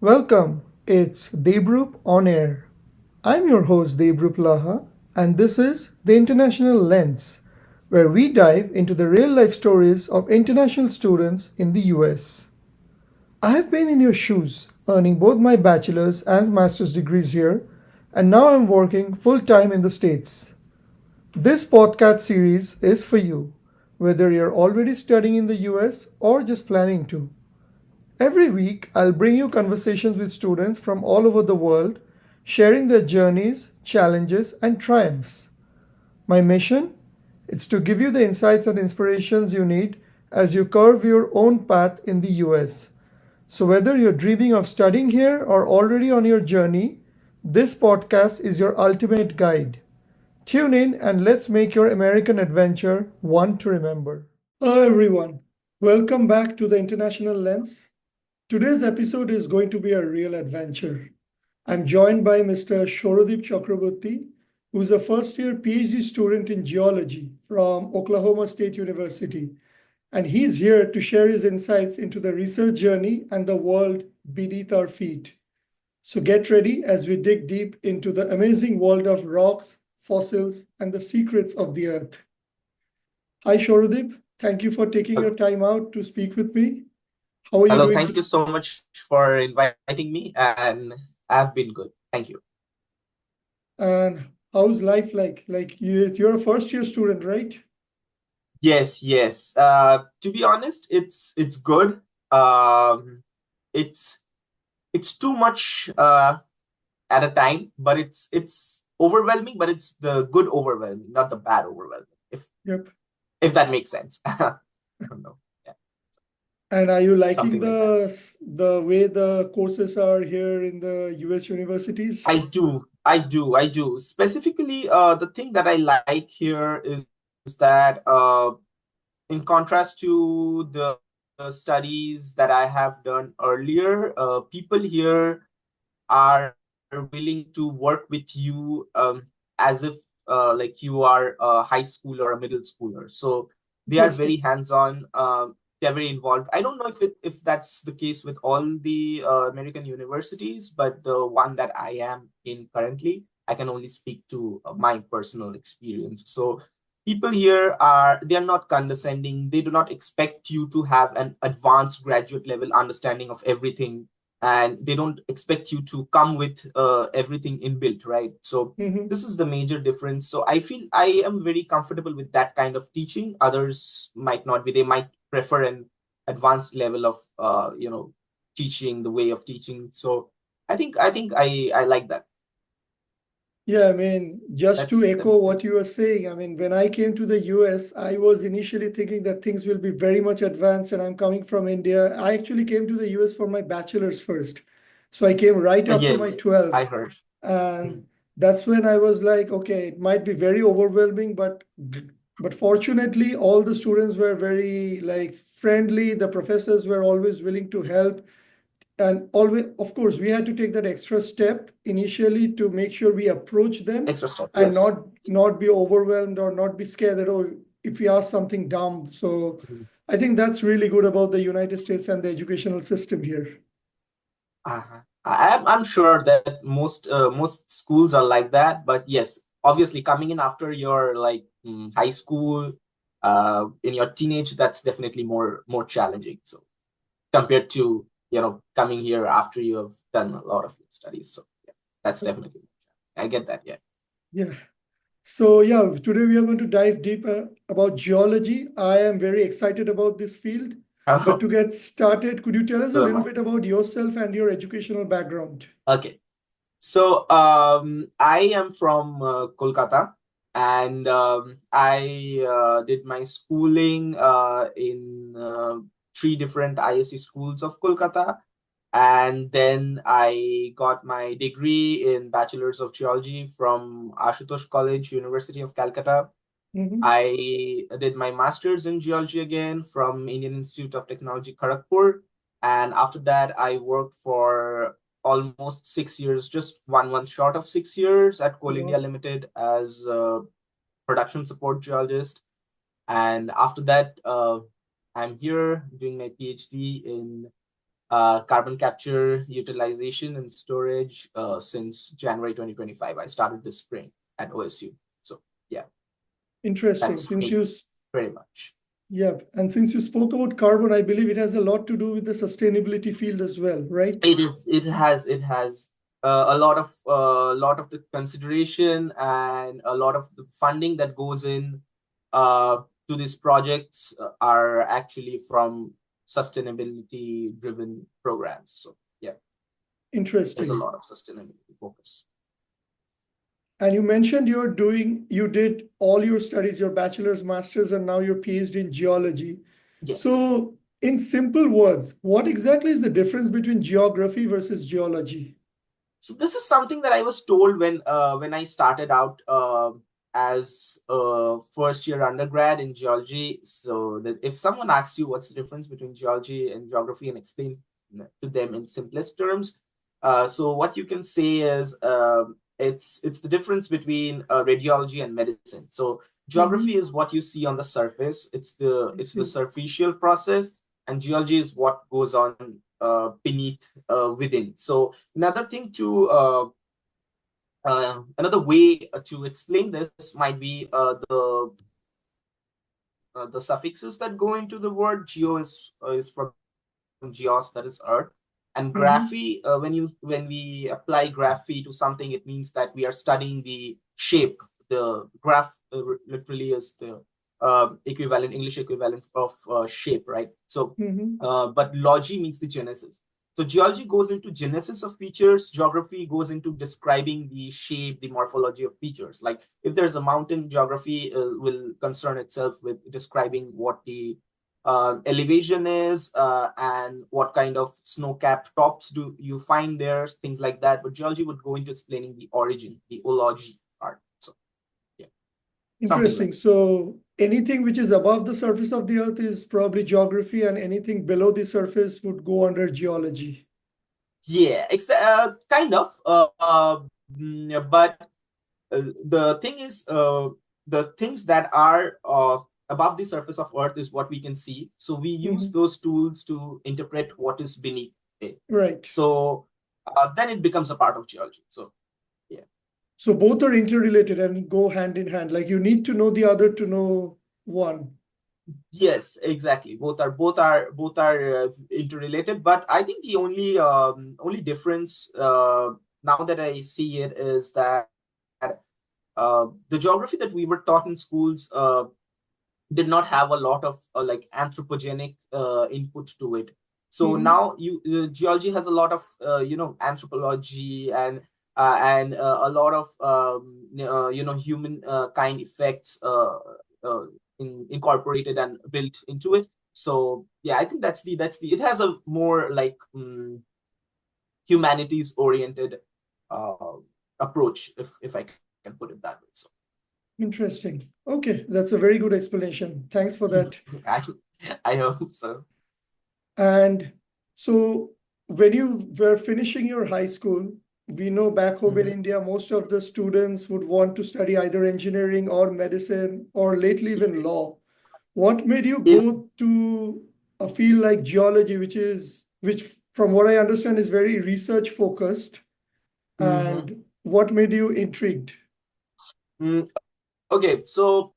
Welcome, it's Debrup on Air. I'm your host Debrup Laha, and this is The International Lens, where we dive into the real life stories of international students in the US. I have been in your shoes, earning both my bachelor's and master's degrees here, and now I'm working full time in the States. This podcast series is for you, whether you're already studying in the US or just planning to. Every week, I'll bring you conversations with students from all over the world, sharing their journeys, challenges, and triumphs. My mission? It's to give you the insights and inspirations you need as you carve your own path in the US. So, whether you're dreaming of studying here or already on your journey, this podcast is your ultimate guide. Tune in and let's make your American adventure one to remember. Hello, everyone. Welcome back to the International Lens. Today's episode is going to be a real adventure. I'm joined by Mr. Souryadeep Chakrabarty, who's a first year PhD student in geology from Oklahoma State University. And he's here to share his insights into the research journey and the world beneath our feet. So get ready as we dig deep into the amazing world of rocks, fossils, and the secrets of the earth. Hi, Souryadeep. Thank you for taking your time out to speak with me. How are you Hello, doing thank today? you so much for inviting me, and I've been good. Thank you. And how's life like? Like you're a first year student, right? Yes, yes. To be honest, it's good. Um, it's it's too much at a time, but it's overwhelming, but it's the good overwhelming, not the bad overwhelming. Yep. If that makes sense. I don't know. Yeah, And are you liking something like that. the way the courses are here in the US universities? I do. Specifically, the thing that I like here is that in contrast to the studies that I have done earlier, people here are willing to work with you as if like you are a high schooler or a middle schooler. So they are very Interesting. hands-on. They're very involved. I don't know if that's the case with all the American universities, but the one that I am in currently, I can only speak to my personal experience. So people here they are not condescending. They do not expect you to have an advanced graduate level understanding of everything, and they don't expect you to come with everything inbuilt, right? So Hmm. this is the major difference. So I feel I am very comfortable with that kind of teaching. Others might not be. They might prefer an advanced level of teaching, the way of teaching. So I think I like that. Yeah, I mean, just to echo That's the what you were saying, I mean, when I came to the US, I was initially thinking that things will be very much advanced, and I'm coming from India. I actually came to the US for my bachelor's first. So I came right after yeah, my I 12th. heard. And that's when I was like, okay, it might be very overwhelming, but fortunately, all the students were very like friendly. The professors were always willing to help. And always, of course, we had to take that extra step initially to make sure we approach them Extra step, and yes. not be overwhelmed or not be scared that, oh, if we ask something dumb. So Mhm. I think that's really good about the United States and the educational system here. I'm sure that most schools are like that, but yes, obviously coming in after your like high school, in your teenage, that's definitely more challenging. So compared to coming here after you have done a lot of studies, so yeah, that's definitely I get that. Yeah. Yeah. So yeah, today we are going to dive deeper about geology. I am very excited about this field. But Oh, to get started, could you tell us a so am little I. bit about yourself and your educational background? Okay. So I am from Kolkata, and I did my schooling in three different ISC schools of Kolkata, and then I got my degree in Bachelor's of Geology from Ashutosh College, University of Calcutta. Mhm. I did my master's in geology again from Indian Institute of Technology, Kharagpur. And after that, I worked for almost 6 years, just one short of 6 years at Coal India Wow. Limited as a production support geologist. And after that, I'm here doing my PhD in carbon capture, utilization, and storage since January 2025. I started this spring at OSU. So yeah, Interesting. that's Since me you very much. Yep. And since you spoke about carbon, I believe it has a lot to do with the sustainability field as well, right? It has a lot of the consideration and a lot of the funding that goes in to these projects are actually from sustainability driven programs. So yeah, there's a Interesting. lot of sustainability focus. And you mentioned you did all your studies, your bachelor's, master's, and now your PhD in geology. Yes. So, in simple words, what exactly is the difference between geography versus geology? So this is something that I was told when I started out as a first year undergrad in geology. So that if someone asks you what's the difference between geology and geography and explain to them in simplest terms, so what you can say is it's the difference between radiology and medicine. So geography Mhm. is what you see on the surface. I It's the see. superficial process, and geology is what goes on beneath within. So another thing to another way to explain this might be the suffixes that go into the word. Geo is from geos, that is earth, and graphy. Mhm. When we apply graphy to something, it means that we are studying the shape. The graph literally is the equivalent, English equivalent of shape, right? So, Mhm. but logy means the genesis. So geology goes into genesis of features. Geography goes into describing the shape, the morphology of features. Like if there's a mountain, geography will concern itself with describing what the elevation is and what kind of snow-capped tops do you find there, things like that. But geology would go into explaining the origin, the ology part. So yeah, something Interesting. like So, anything which is above the surface of the earth is probably geography, and anything below the surface would go under geology. yeah, it's kind of. But the thing is, the things that are above the surface of Earth is what we can see. So we use Mhm. those tools to interpret what is beneath it. Right. So then it becomes a part of geology. So yeah, So both are interrelated and go hand in hand. Like you need to know the other to know one. yes, exactly. Both are interrelated. But I think the only difference now that I see it is that the geography that we were taught in schools did not have a lot of like anthropogenic input to it. So Mhm. now geology has a lot of anthropology and a lot of human kind effects uh, incorporated and built into it. So yeah, I think that's the it has a more like humanities oriented uh, approach, if I can put it that way. So Interesting. Okay, that's a very good explanation. Thanks for that. I I hope so. And so when you were finishing your high school, we know back home in Mhm. India, most of the students would want to study either engineering or medicine or lately even law. What made you If go to a field like geology, which from what I understand is very research focused, Mhm. and what made you intrigued? Okay, so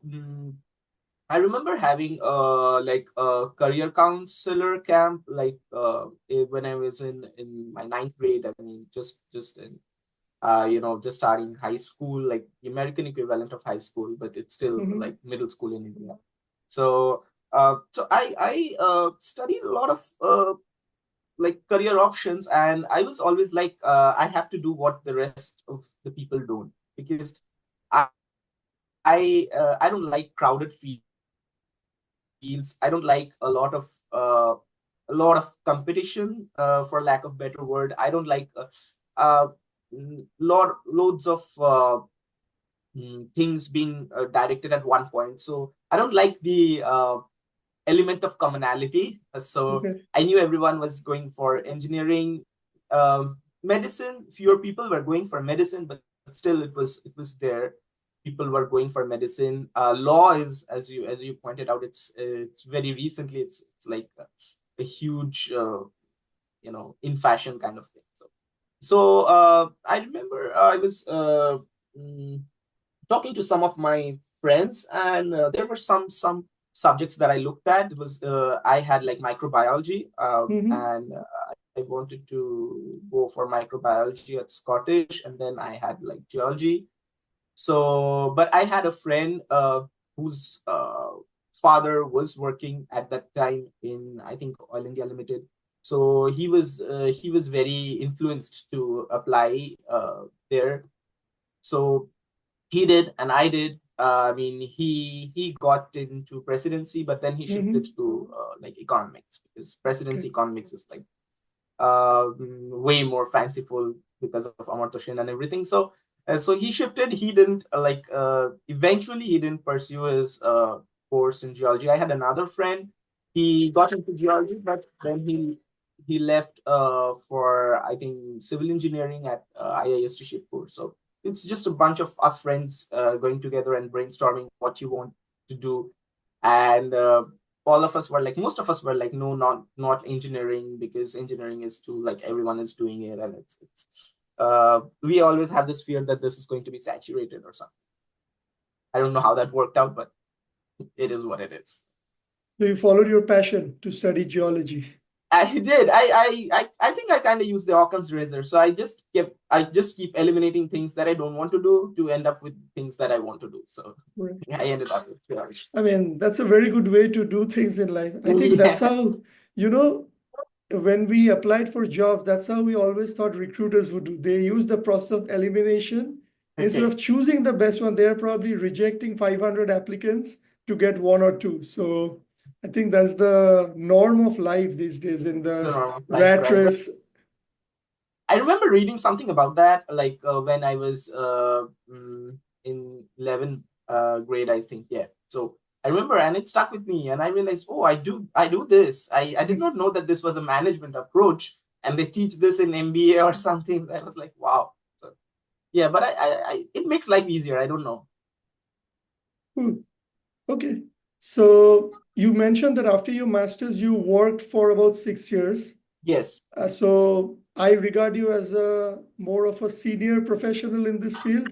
I remember having like a career counselor camp like when I was in my ninth grade. I mean, just in just starting high school, like the American equivalent of high school, but it's still Mhm. like middle school in India. So I studied a lot of like career options, and I was always like I have to do what the rest of the people don't, because I don't like crowded fields. I don't like a lot of competition, for lack of better word. I don't like uh, loads of things being directed at one point. So I don't like the element of commonality. So Okay. I knew everyone was going for engineering, medicine. Fewer people were going for medicine, but still it was there. People were going for medicine. Law is, as you pointed out, it's very recently. It's like a huge in fashion kind of thing. So I remember I was mm, talking to some of my friends, and there were some subjects that I looked at. It was I had like microbiology, Mm-hmm. and I wanted to go for microbiology at Scottish, and then I had like geology. So, but I had a friend whose father was working at that time in, I think, Oil India Limited. So he was very influenced to apply there. So he did, and I did. I mean, he got into presidency, but then he shifted Mm-hmm. to like economics, because presidency Okay. economics is like way more fanciful because of Amartya Sen and everything. So he shifted. He didn't eventually he didn't pursue his course in geology. I had another friend. He got into geology, but then he left for, I think, civil engineering at IIST Shibpur. So it's just a bunch of us friends going together and brainstorming what you want to do. And all of us were like, most of us were like, no, not engineering, because engineering is too, like, everyone is doing it, and it's we always have this fear that this is going to be saturated or something. I don't know how that worked out, but it is what it is. So you followed your passion to study geology. I did. I think I kind of used the Occam's razor. So I just keep eliminating things that I don't want to do to end up with things that I want to do. So Right. I ended up with geology. I mean, that's a very good way to do things in life. I think that's Yeah. how, you know, when we applied for jobs, that's how we always thought recruiters would do. They use the process of elimination. Instead Okay. of choosing the best one, they're probably rejecting 500 applicants to get one or two. So I think that's the norm of life these days in The the normal life, rat right? race. I remember reading something about that, like when I was in 11th grade, I think. Yeah. So I remember, and it stuck with me, and I realized, oh, I do this. I did not know that this was a management approach, and they teach this in MBA or something. I was like, wow. So yeah, but it makes life easier. I don't know. Hmm. Okay. So you mentioned that after your master's, you worked for about 6 years. Yes. So I regard you as a more of a senior professional in this field.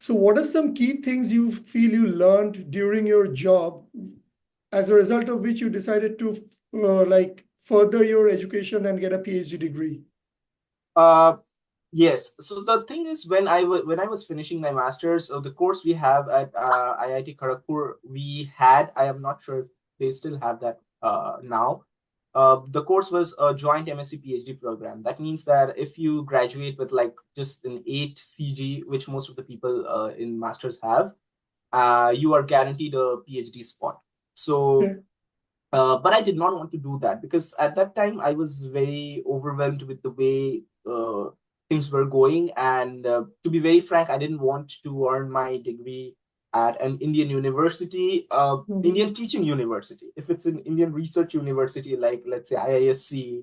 So what are some key things you feel you learned during your job, as a result of which you decided to like further your education and get a PhD degree? Uh, Yes. So the thing is, when I was finishing my master's, the course we have at IIT Kharagpur, we had, I am not sure if they still have that now. The course was a joint MSc PhD program. That means that if you graduate with like just an 8 CG, which most of the people in masters have, you are guaranteed a PhD spot. So Okay. but I did not want to do that, because at that time I was very overwhelmed with the way things were going. And to be very frank, I didn't want to earn my degree at an Indian university, Mhm. Indian teaching university. If it's an Indian research university, like let's say IISc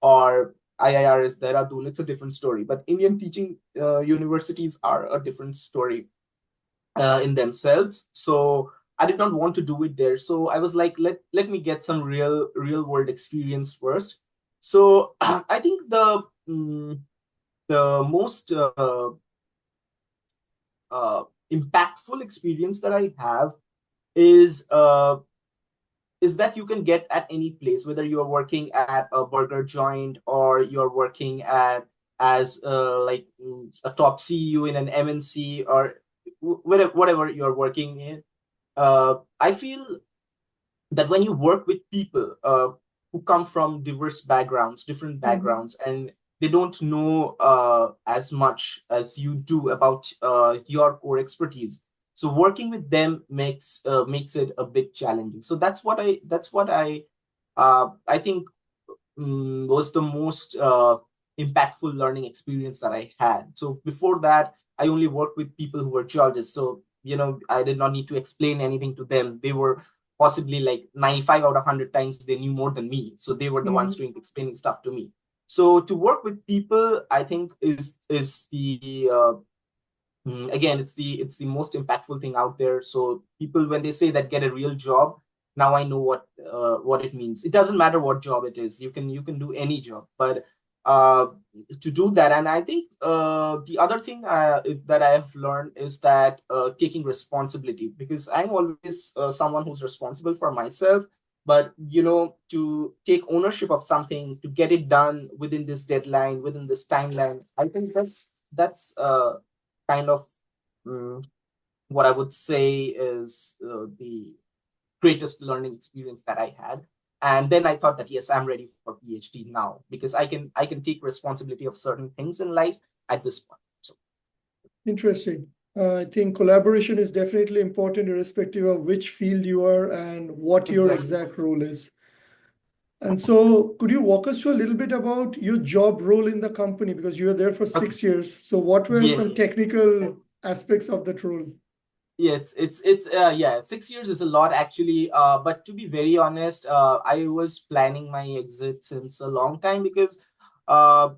or IIRS Dehradun, it's a different story. But Indian teaching universities are a different story in themselves. So I did not want to do it there. So I was like, let me get some real world experience first. So I think the most uh, impactful experience that I have is is that you can get at any place, whether you are working at a burger joint or you're working at as a top CEO in an MNC, or whatever you're working in. I feel that when you work with people who come from diverse backgrounds, different Mhm. backgrounds, and they don't know as much as you do about your core expertise, so working with them makes it a bit challenging. So that's what I think was the most impactful learning experience that I had. So before that, I only worked with people who were geologists. So, I did not need to explain anything to them. They were possibly like 95 out of 100 times they knew more than me. So they were the ones Mhm. doing explaining stuff to me. So to work with people, I think is the again, it's the most impactful thing out there. So people, when they say that get a real job, now I know what it means. It doesn't matter what job it is. You can do any job, but uh, to do that. And I think the other thing that I have learned is that taking responsibility, because I'm always someone who's responsible for myself. But to take ownership of something, to get it done within this deadline, within this timeline, I think that's kind of mm, what I would say is the greatest learning experience that I had. And then I thought that yes, I'm ready for PhD now, because I can take responsibility of certain things in life at this point. So Interesting. I think collaboration is definitely important, irrespective of which field you are and what your exactly. exact role is. And so, could you walk us through a little bit about your job role in the company? Because you were there for Okay. 6 years. So, what were Yeah. some technical aspects of that role? Yeah, it's yeah, 6 years is a lot actually. But to be very honest, I was planning my exit since a long time, because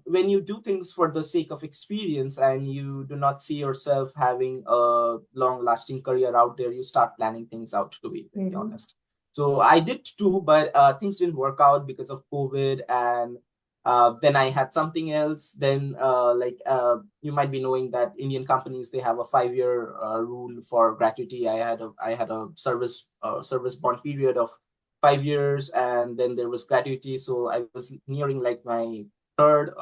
when you do things for the sake of experience and you do not see yourself having a long-lasting career out there, you start planning things out, to be very Mm-hmm. honest. So I did too, but things didn't work out because of COVID, and then I had something else. Then, you might be knowing that Indian companies, they have a 5-year rule for gratuity. I had a service bond period of 5 years, and then there was gratuity. So I was nearing like my third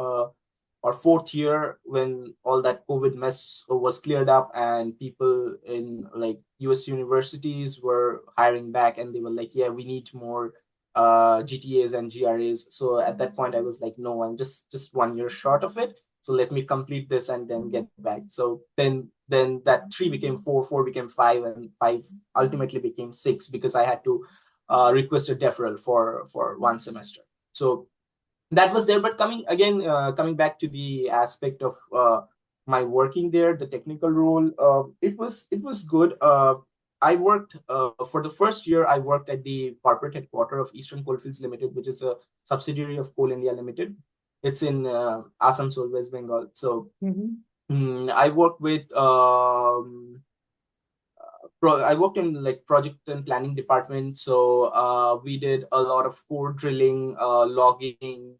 or fourth year when all that COVID mess was cleared up, and people in like US universities were hiring back, and they were like, yeah, we need more GTAs and GRAs. So at that point, I was like, no, I'm just 1 year short of it. So let me complete this and then get back. So then that three became four, four became five, and five ultimately became six, because I had to request a deferral for one semester. So that was there. But coming back to the aspect of my working there, the technical role, it was good. I worked for the first year. I worked at the corporate headquarters of Eastern Coalfields Limited, which is a subsidiary of Coal India Limited. It's in Asansol, West Bengal. So Mm-hmm. I worked with I worked in like project and planning department. So we did a lot of core drilling, logging.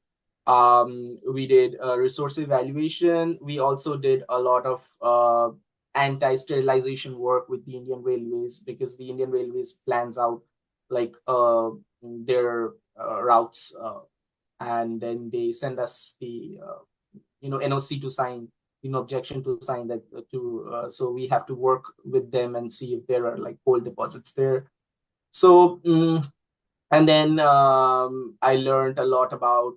We did resource evaluation. We also did a lot of anti-sterilization work with the Indian Railways, because the Indian Railways plans out like their routes, and then they send us the NOC to sign, objection to sign that so we have to work with them and see if there are like coal deposits there. So and then I learned a lot about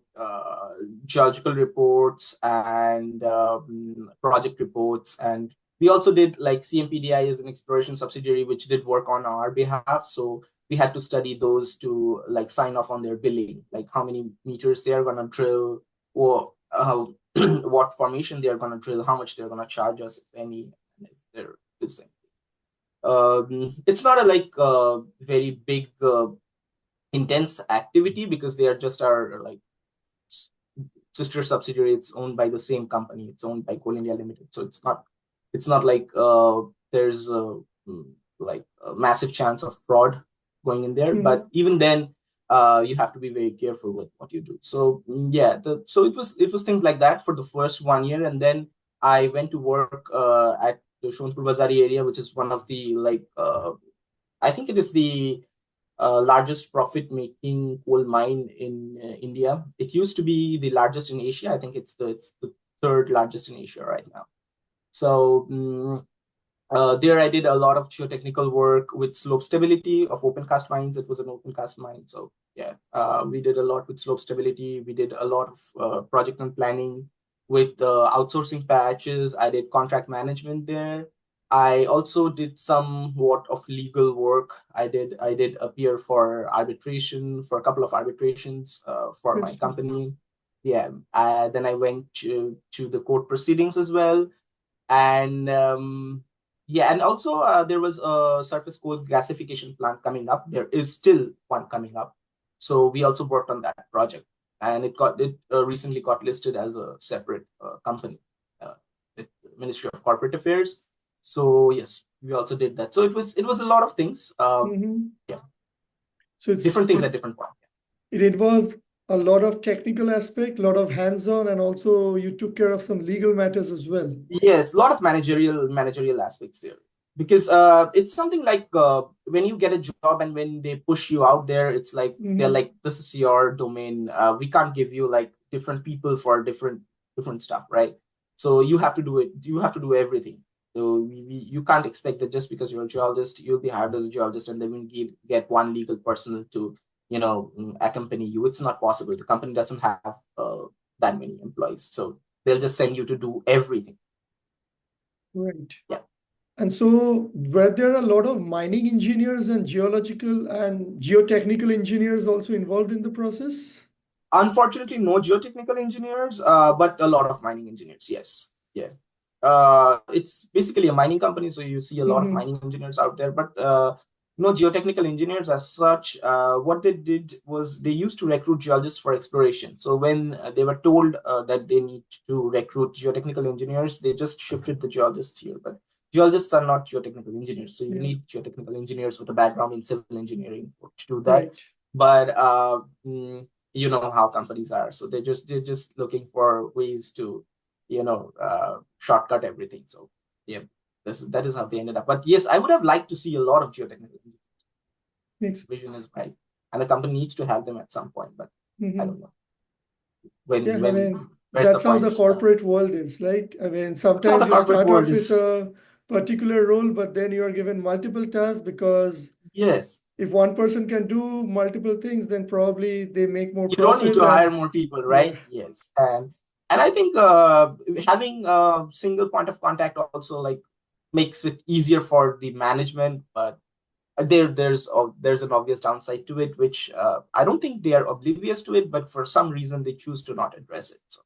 geological reports and project reports. And we also did like CMPDI is an exploration subsidiary which did work on our behalf. So we had to study those to like sign off on their billing, like how many meters they are going to drill, or what formation they are going to drill, how much they're going to charge us, if any, and if there is any. It's not a like very big intense activity, because they are just our like sister subsidiary. It's owned by the same company. It's owned by Coal India Limited. So it's not like there's like a massive chance of fraud going in there. Mm-hmm. But even then, you have to be very careful with what you do. So yeah, so it was things like that for the first 1 year. And then I went to work at the Shonpur Bazari area, which is one of the like I think it is the largest profit-making coal mine in India. It used to be the largest in Asia. I think it's the third largest in Asia right now. So there I did a lot of geotechnical work with slope stability of open cast mines. It was an open cast mine. So yeah, we did a lot with slope stability. We did a lot of project and planning with outsourcing patches. I did contract management there. I also did somewhat of legal work. I did appear for arbitration, for a couple of arbitrations for my Interesting. company. Yeah. Then I went to the court proceedings as well. And yeah, and also there was a surface coal gasification plant coming up. There is still one coming up. So we also worked on that project, and it recently got listed as a separate company with Ministry of Corporate Affairs. So yes, we also did that. So it was a lot of things. Mm-hmm. Yeah. So it's different things at different points. it involves a lot of technical aspect, a lot of hands-on, and also you took care of some legal matters as well. Yes, a lot of managerial aspects there, because it's something like when you get a job and when they push you out there, it's like they're like, this is your domain. We can't give you like different people for different stuff, right? So you have to do it. You have to do everything. So you can't expect that just because you're a geologist, you'll be hired as a geologist, and then we get one legal person to accompany you. It's not possible. The company doesn't have that many employees, so they'll just send you to do everything. Right. Yeah. And so were there a lot of mining engineers and geological and geotechnical engineers also involved in the process? Unfortunately, no geotechnical engineers, but a lot of mining engineers. Yes. Yeah. It's basically a mining company, so you see a lot of mining engineers out there, but no geotechnical engineers as such. What they did was they used to recruit geologists for exploration. So when they were told that they need to recruit geotechnical engineers, they just shifted the geologists here. But geologists are not geotechnical engineers, so you need geotechnical engineers with a background in civil engineering to do that. Right. But you know how companies are, so they're just looking for ways to shortcut everything. So yeah, that is how they ended up. But yes, I would have liked to see a lot of geotechnical Makes vision sense. is right, and the company needs to have them at some point, but I don't know Yeah, I when mean, where's the that's how point. the corporate world is, right? I mean, That's how sometimes the you corporate start world off with is. a particular role, but then you are given multiple tasks because Yes, if one person can do multiple things, then probably they make more you don't need profit to hire and more people, yeah, right? Yes, and I think having a single point of contact also like makes it easier for the management, but there's an obvious downside to it, which I don't think they are oblivious to it, but for some reason they choose to not address it. So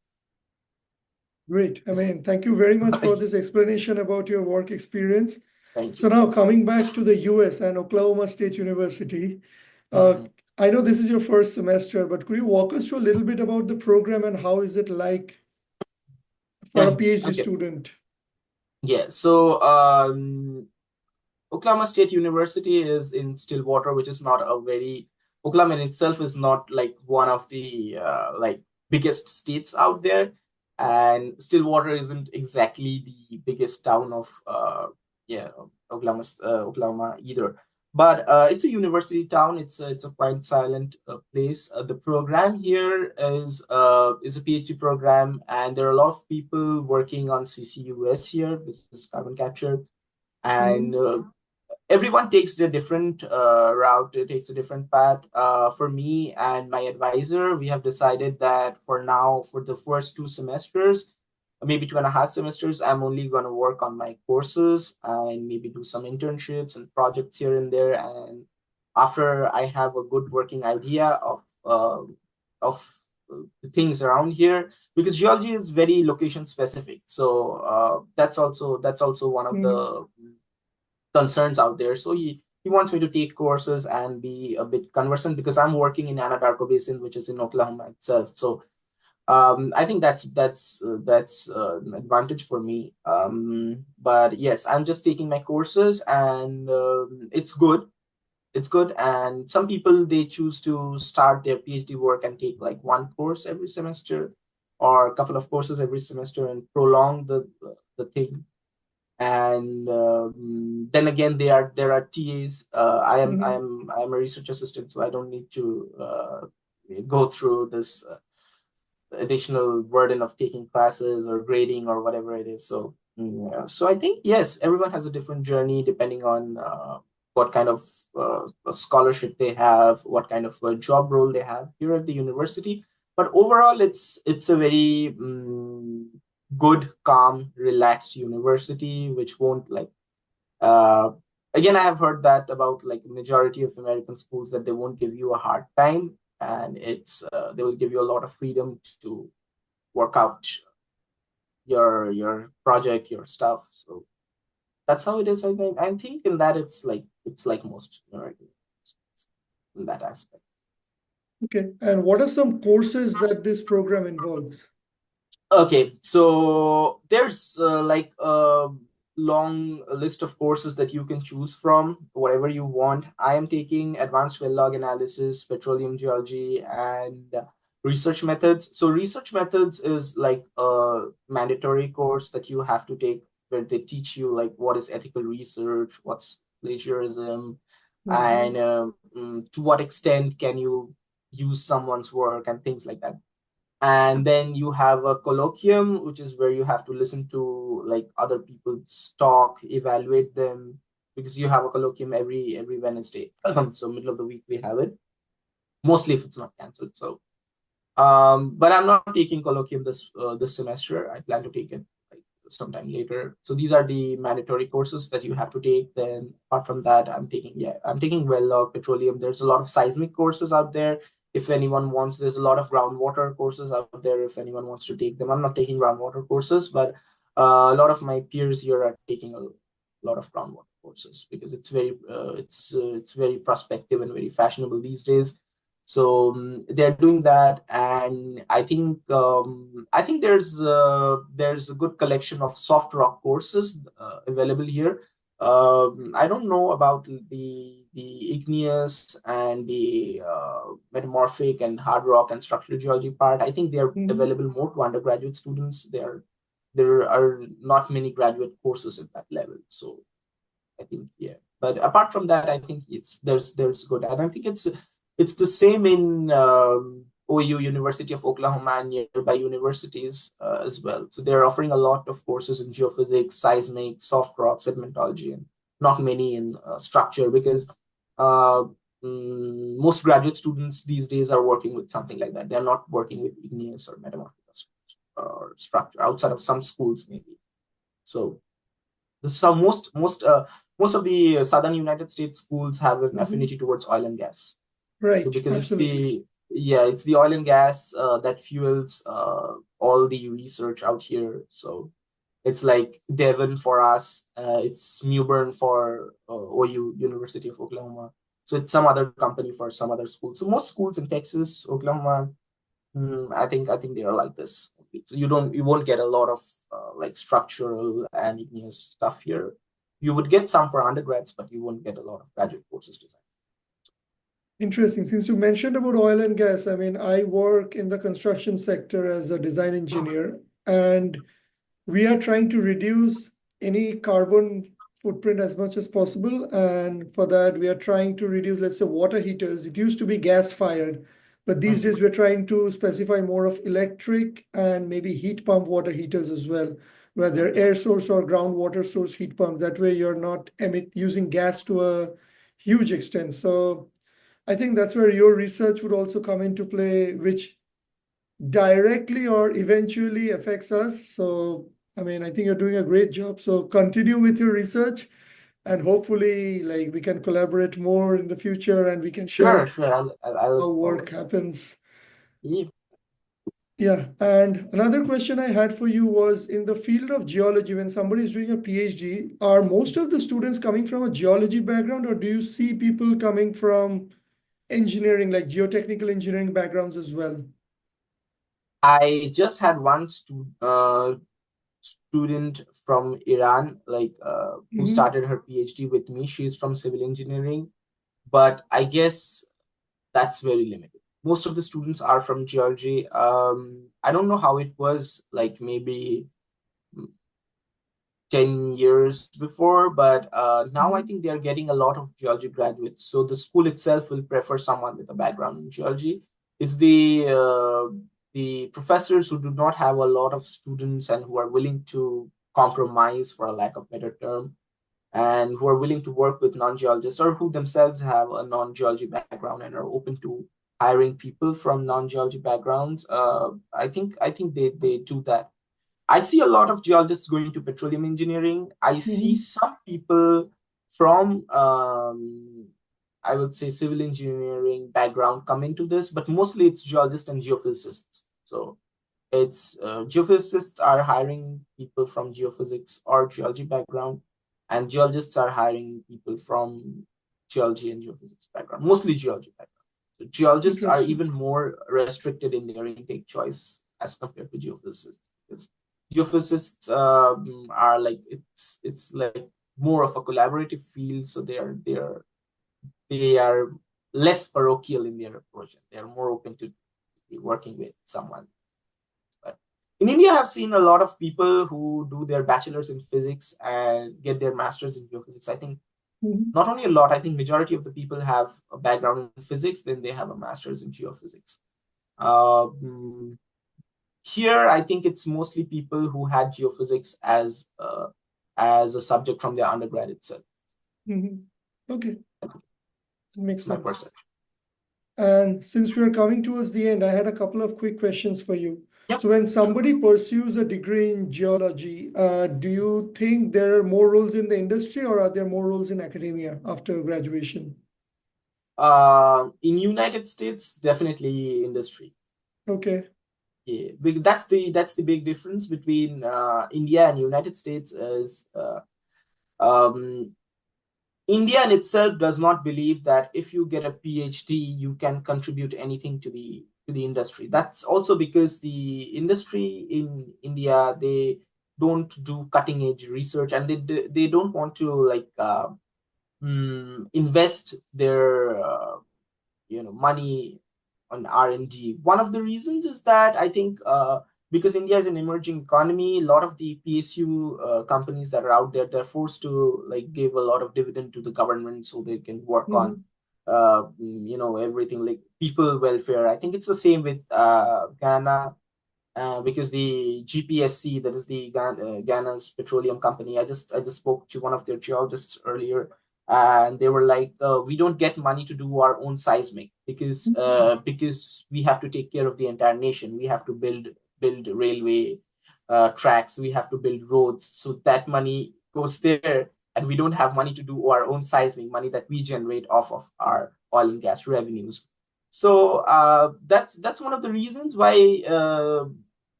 great. I this is mean, thank you very much for nothing. this explanation about your work experience. Thank So you. now coming back to the US and Oklahoma State University, uh, Mhm. I know this is your first semester, but could you walk us through a little bit about the program and how is it like for a PhD Okay. student? Yeah. So Oklahoma State University is in Stillwater, which is not a very Oklahoma in itself is not like one of the like biggest states out there, and Stillwater isn't exactly the biggest town of yeah Oklahoma either. But it's a university town. It's a quite silent place. The program here is a PhD program, and there are a lot of people working on CCUS here, which is carbon capture, and everyone takes their different route. It takes a different path. For me and my advisor, we have decided that for now, for the first 2 semesters, maybe 2.5 semesters, I'm only going to work on my courses and maybe do some internships and projects here and there. And after I have a good working idea of the things around here, because geology is very location specific, so that's also one of the concerns out there. So he wants me to take courses and be a bit conversant, because I'm working in Anadarko Basin, which is in Oklahoma itself. So I think that's an advantage for me. But yes, I'm just taking my courses, and it's good. It's good. And some people, they choose to start their PhD work and take like one course every semester or a couple of courses every semester and prolong the thing. And then again, there are TAs. I'm a research assistant, so I don't need to go through this additional burden of taking classes or grading or whatever it is. So yeah. So I think yes, everyone has a different journey depending on what kind of scholarship they have, what kind of job role they have here at the university. But overall, it's a very good, calm, relaxed university, which won't like. Uh, Again, I have heard that about like majority of American schools, that they won't give you a hard time, and they will give you a lot of freedom to work out your project, your stuff. So that's how it is. I'm thinking that it's like most American schools in that aspect. Okay. And what are some courses that this program involves? Okay, so there's long list of courses that you can choose from, whatever you want. I am taking advanced well log analysis, petroleum geology, and research methods. So research methods is like a mandatory course that you have to take, where they teach you like what is ethical research, what's plagiarism, and to what extent can you use someone's work and things like that. And then you have a colloquium, which is where you have to listen to like other people's talk, evaluate them, because you have a colloquium every Wednesday. So middle of the week we have it, mostly if it's not canceled. So but I'm not taking colloquium this semester. I plan to take it like sometime later. So these are the mandatory courses that you have to take. Then apart from that, I'm taking well log, petroleum. There's a lot of seismic courses out there. If anyone wants, there's a lot of groundwater courses out there. If anyone wants to take them, I'm not taking groundwater courses, but a lot of my peers here are taking a lot of groundwater courses because it's very prospective and very fashionable these days. So they're doing that, and I think there's a good collection of soft rock courses available here. I don't know about the igneous and the metamorphic and hard rock and structural geology part. I think they're available more to undergraduate students. There are not many graduate courses at that level. So I think, yeah. But apart from that, I think there's good, and I think it's the same in OU, University of Oklahoma, and nearby universities as well. So they're offering a lot of courses in geophysics, seismic, soft rock, sedimentology, and not many in structure, because uh, most graduate students these days are working with something like that. They're not working with igneous or metamorphic or structure outside of some schools maybe. So some most of the southern United States schools have an affinity towards oil and gas. So Right, because absolutely. it's the oil and gas that fuels all the research out here. So it's like Devon for us, it's Mewburn for OU, University of Oklahoma. So it's some other company for some other school. So most schools in Texas, Oklahoma, I think they are like this. So you won't get a lot of like structural and igneous stuff here. You would get some for undergrads, but you won't get a lot of graduate courses designed. Interesting. Since you mentioned about oil and gas, I mean, I work in the construction sector as a design engineer, and we are trying to reduce any carbon footprint as much as possible. And for that, we are trying to reduce, let's say, water heaters. It used to be gas fired, but these days we're trying to specify more of electric and maybe heat pump water heaters as well, where they're air source or groundwater source heat pump. That way you're not using gas to a huge extent. So I think that's where your research would also come into play, which directly or eventually affects us. So, I mean, I think you're doing a great job. So continue with your research, and hopefully like we can collaborate more in the future and we can share Sure. I how look work forward. happens. Yeah. Yeah. And another question I had for you was in the field of geology, when somebody is doing a PhD, are most of the students coming from a geology background, or do you see people coming from engineering, like geotechnical engineering backgrounds as well? I just had one student from Iran, like who Mhm. started her PhD with me. She's from civil engineering, but I guess that's very limited. Most of the students are from geology. I don't know how it was like maybe 10 years before, but now I Mhm. think they are getting a lot of geology graduates. So the school itself will prefer someone with a background in geology. It's the professors who do not have a lot of students and who are willing to compromise, for a lack of better term, and who are willing to work with non-geologists, or who themselves have a non-geology background and are open to hiring people from non-geology backgrounds. I think they do that. I see a lot of geologists going to petroleum engineering. I see Mhm. some people from, I would say, civil engineering background come into this, but mostly it's geologists and geophysicists. So it's geophysicists are hiring people from geophysics or geology background, and geologists are hiring people from geology and geophysics background, mostly geology background. So geologists are Interesting. even more restricted in their intake choice as compared to geophysicists. geophysicists are like it's like more of a collaborative field, so they are less parochial in their approach. They are more open to working with someone. But in India, I've seen a lot of people who do their bachelor's in physics and get their master's in geophysics. I think Mhm. not only a lot, I think majority of the people have a background in physics, then they have a master's in geophysics. Um, Here, I think it's mostly people who had geophysics as a subject from their undergrad itself. Mhm. Okay, that makes It's my sense. perception. And since we are coming towards the end, I had a couple of quick questions for you. Yep, So when sure. somebody pursues a degree in geology, do you think there are more roles in the industry or are there more roles in academia after graduation? In United States, definitely industry. Okay. Yeah, that's the big difference between India and United States is um, India in itself does not believe that if you get a PhD, you can contribute anything to the industry. That's also because the industry in India, they don't do cutting edge research, and they don't want to like invest their money on R&D. One of the reasons is that I think because India is an emerging economy, a lot of the PSU companies that are out there, they're forced to like give a lot of dividend to the government so they can work on Mhm. everything like people welfare. I think it's the same with Ghana, because the GPSC, that is the Ghana's petroleum company. I just spoke to one of their geologists earlier, and they were like, "We don't get money to do our own seismic because we have to take care of the entire nation. We have to build railway tracks. We have to build roads. So that money goes there, and we don't have money to do our own seismic, money that we generate off of our oil and gas revenues." So that's one of the reasons why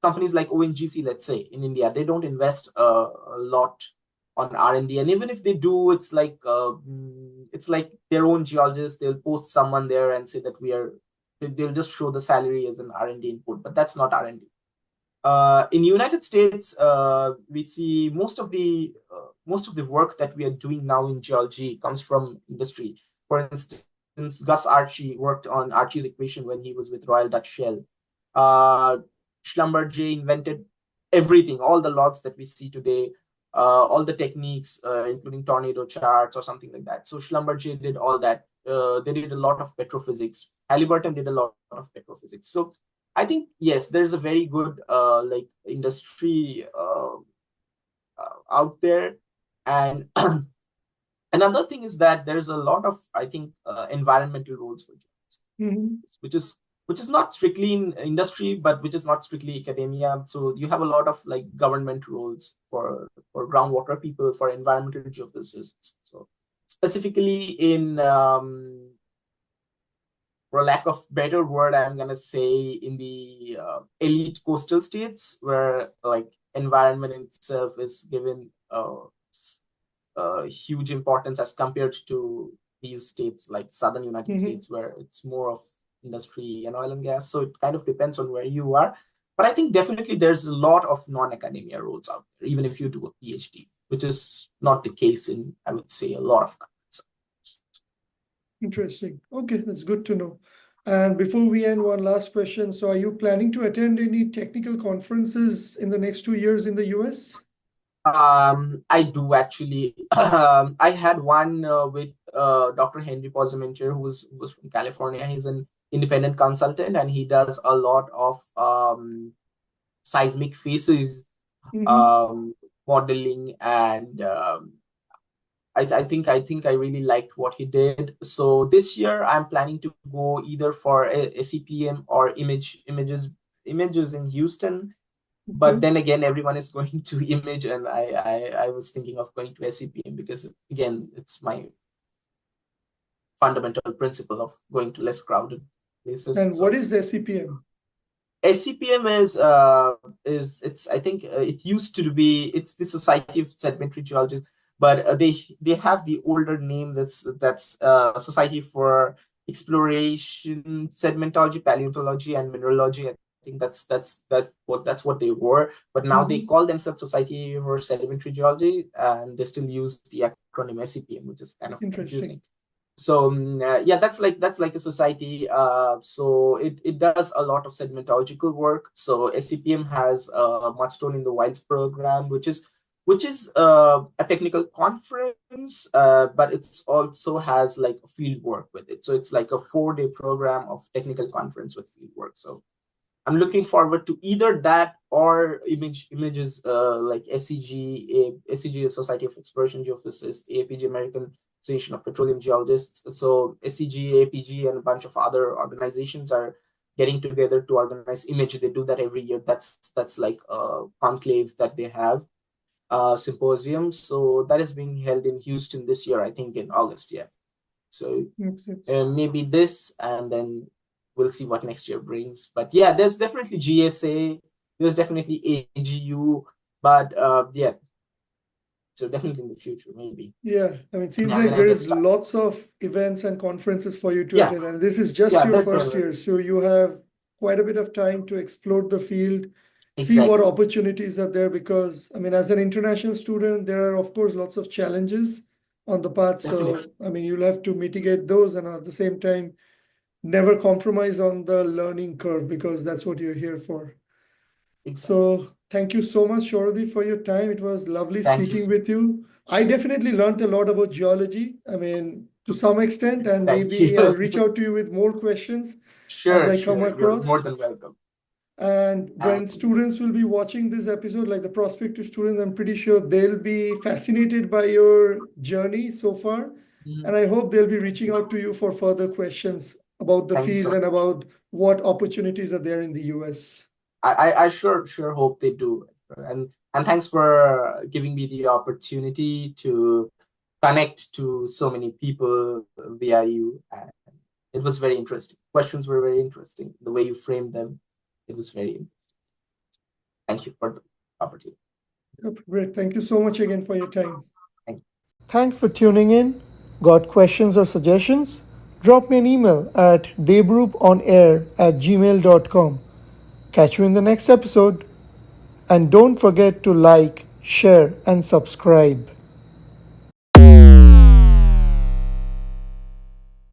companies like ONGC, let's say in India, they don't invest a lot on R&D, and even if they do, it's like their own geologists. They'll post someone there and say that they'll just show the salary as an R&D input, but that's not R&D. In United States, we see most of the work that we are doing now in geology comes from industry. For instance, Gus Archie worked on Archie's equation when he was with Royal Dutch Shell. Uh, Schlumberger invented everything, all the logs that we see today, all the techniques, including tornado charts or something like that. So Schlumberger did all that. They did a lot of petrophysics. Halliburton did a lot of petrophysics. So I think yes, there's a very good like industry out there, and another thing is that there's a lot of I think environmental roles for journalists, Mhm. which is not strictly in industry, but which is not strictly academia. So you have a lot of like government roles for groundwater people, for environmental geophysicists. So specifically in for lack of better word, I'm gonna say in the elite coastal states where like environment itself is given huge importance as compared to these states like southern United Mhm. States where it's more of industry and oil and gas. So it kind of depends on where you are. But I think definitely there's a lot of non-academia roles out there, even if you do a PhD, which is not the case in, I would say, a lot of countries. Interesting. Okay, that's good to know. And before we end, one last question. So are you planning to attend any technical conferences in the next 2 years in the US? I do actually. I had one with Dr. Henry Posomentier, who was from California. He's an independent consultant, and he does a lot of seismic phases Mhm. um, modeling, and I think I really liked what he did. So this year I'm planning to go either for a SCPM or images in Houston. But Okay. then again, everyone is going to image, and I was thinking of going to SCPM because again, it's my fundamental principle of going to less crowded places. And what So is SCPM? SCPM is it's I think it used to be it's the Society of Sedimentary Geologists, but they have the older name that's Society for Exploration, Sedimentology, Paleontology, and Mineralogy. I think think that's what they were. But now they call themselves Society for Sedimentary Geology, and they still use the acronym SCPM, which is kind of confusing. Interesting. So yeah, that's like a society. So it does a lot of sedimentological work. So SCPM has a Mudstone in the Wilds program, which is a technical conference, but it's also has like field work with it. So it's like a 4-day program of technical conference with field work. So I'm looking forward to either that or images like SCG, Society of Exploration Geophysicists, APG, American Association of Petroleum Geologists. So SCG, APG, and a bunch of other organizations are getting together to organize image. They do that every year. That's like a conclave that they have, symposium. So that is being held in Houston this year, I think in August. Yeah. So maybe this, and then we'll see what next year brings. But yeah, there's definitely GSA, there's definitely AGU, but yeah. So definitely in the future, maybe. Yeah, I mean, it seems Yeah, like when I there get is started. lots of events and conferences for you to Yeah. attend, and this is just Yeah, your that first there year, so you have quite a bit of time to explore the field, see what exactly. opportunities are there. Because, I mean, as an international student, there are, of course, lots of challenges on the path. Definitely. So, I mean, you'll have to mitigate those, and at the same time, never compromise on the learning curve, because that's what you're here for. Exactly. So thank you so much, Shoradip, for your time. It was lovely Thank you. speaking with you. I definitely learned a lot about geology. I mean, to some extent, and Thank maybe I'll you. reach out to you with more questions as Sure, I come sure. You're more across. than welcome. And when And students will be watching this episode, like the prospective students, I'm pretty sure they'll be fascinated by your journey so far. And I hope they'll be reaching out to you for further questions about the thank you so field and about what opportunities are there in the US. I sure hope they do. And thanks for giving me the opportunity to connect to so many people via you. And it was very interesting. Questions were very interesting. The way you framed them, it was very interesting. Thank you for the opportunity. Yep, great. Thank you so much again for your time. Thank you. Thanks for tuning in. Got questions or suggestions? Drop me an email at daybrouponair@gmail.com. Catch you in the next episode. And don't forget to like, share, and subscribe.